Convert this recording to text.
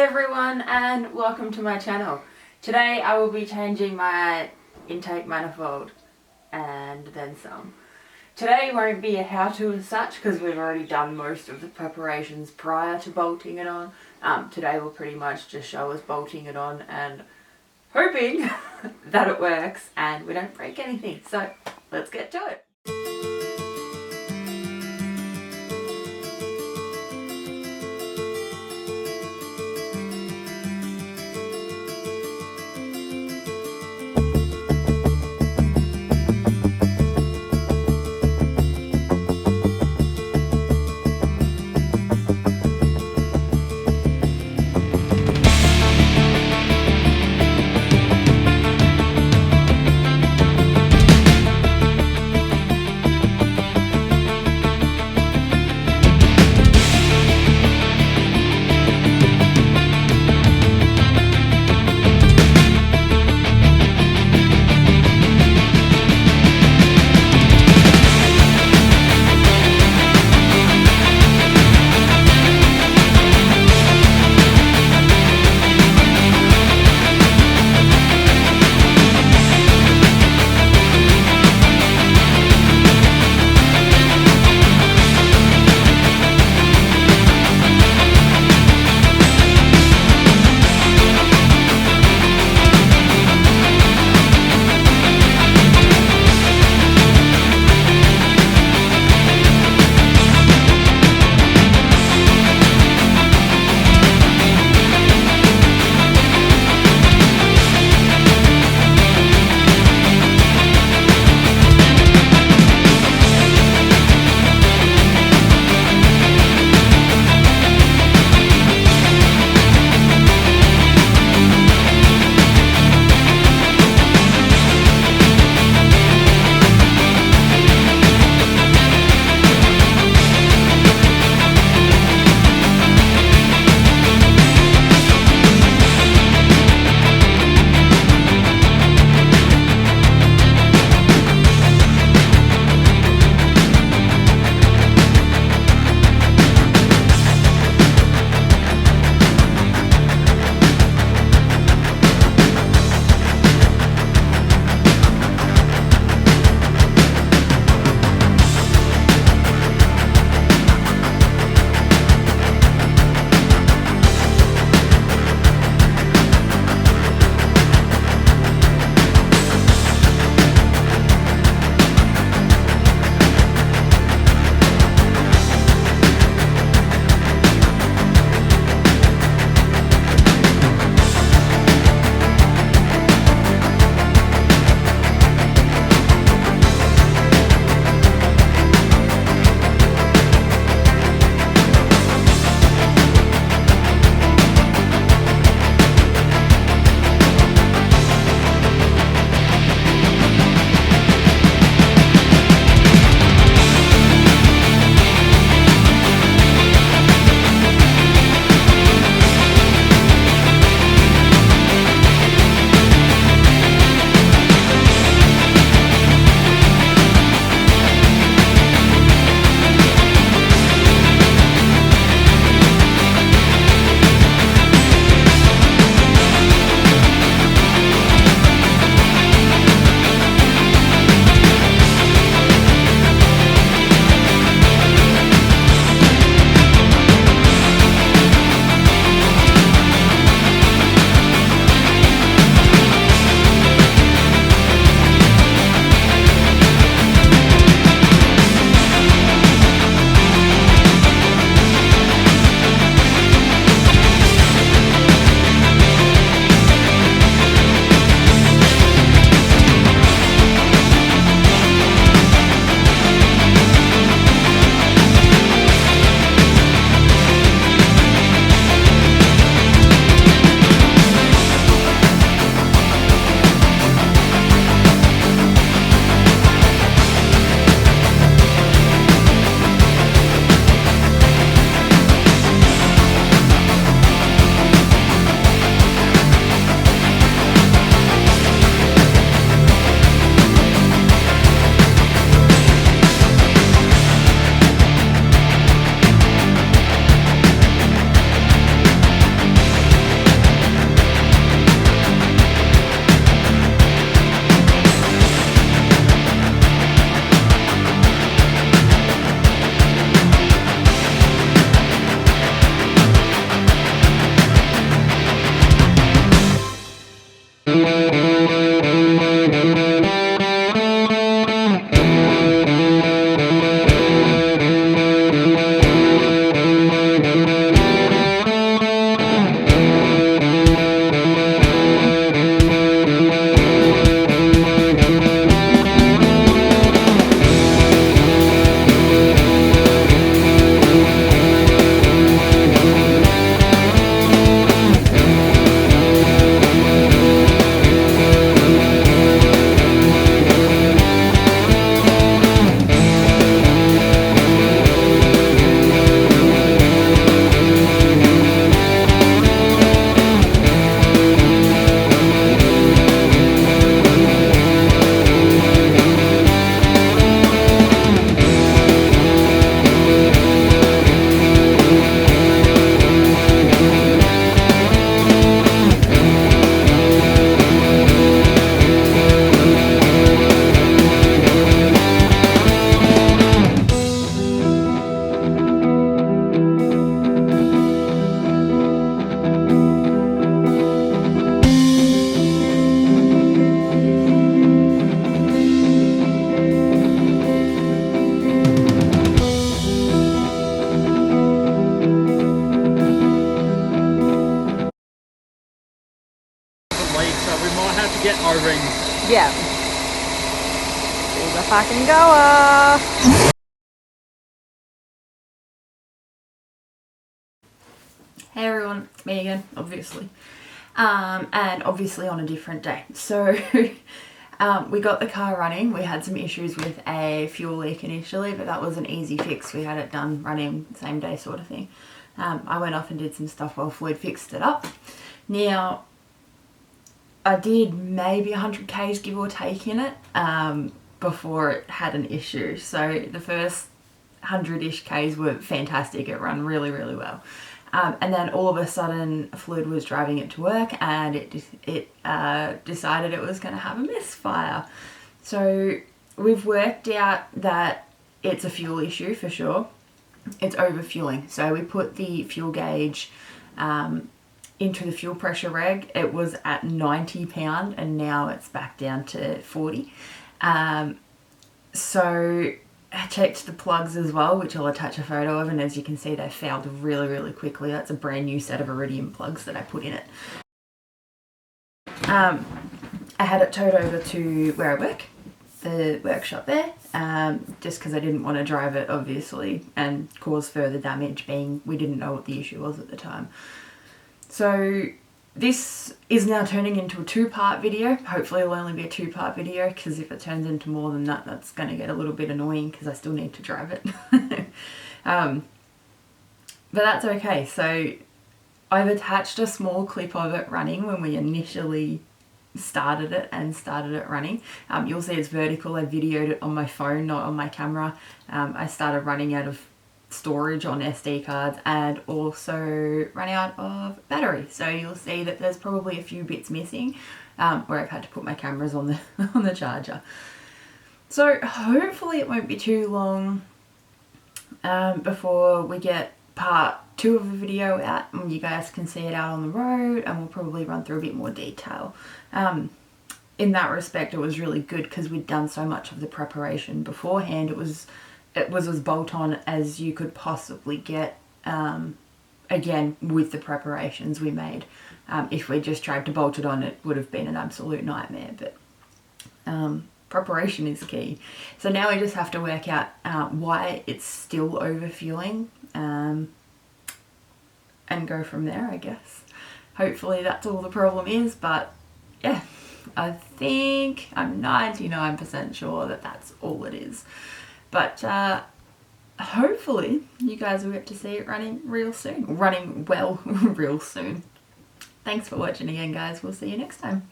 everyone and welcome to my channel. Today I will be changing my intake manifold and then some. Today won't be a how-to as such because we've already done most of the preparations prior to bolting it on. Today will pretty much just show us bolting it on and hoping that it works and we don't break anything. So let's get to it. we might have to get O-rings. Yeah. She's a fucking goer. Hey everyone, it's me again, obviously. And obviously on a different day. So we got the car running. We had some issues with a fuel leak initially, but that was an easy fix. We had it done running same day sort of thing. I went off and did some stuff while Floyd fixed it up. Now, I did maybe 100 Ks give or take in it before it had an issue. So the first 100-ish Ks were fantastic. It ran really, really well. And then all of a sudden Floyd was driving it to work and it decided it was going to have a misfire. So we've worked out that it's a fuel issue for sure. It's overfueling. So we put the fuel gauge into the fuel pressure reg. It was at 90 pound and now it's back down to 40. So I checked the plugs as well, which I'll attach a photo of, and as you can see they failed really, really quickly. That's a brand new set of iridium plugs that I put in it. I had it towed over to where I work, the workshop there, just because I didn't want to drive it obviously and cause further damage, being we didn't know what the issue was at the time. So this is now turning into a two-part video. Hopefully it'll only be a two-part video, because if it turns into more than that, that's going to get a little bit annoying because I still need to drive it. But that's okay. So I've attached a small clip of it running when we initially started it running. You'll see it's vertical. I videoed it on my phone, not on my camera. I started running out of storage on SD cards and also run out of battery, so you'll see that there's probably a few bits missing where I've had to put my cameras on the on the charger. So hopefully it won't be too long before we get part 2 of the video out and you guys can see it out on the road, and we'll probably run through a bit more detail. In that respect it was really good because we'd done so much of the preparation beforehand. It was as bolt-on as you could possibly get, again, with the preparations we made. If we just tried to bolt it on, it would have been an absolute nightmare, but preparation is key. So now we just have to work out why it's still overfueling, and go from there, I guess. Hopefully that's all the problem is, but yeah, I think I'm 99% sure that that's all it is. But hopefully you guys will get to see it running real soon. Running well real soon. Thanks for watching again, guys. We'll see you next time.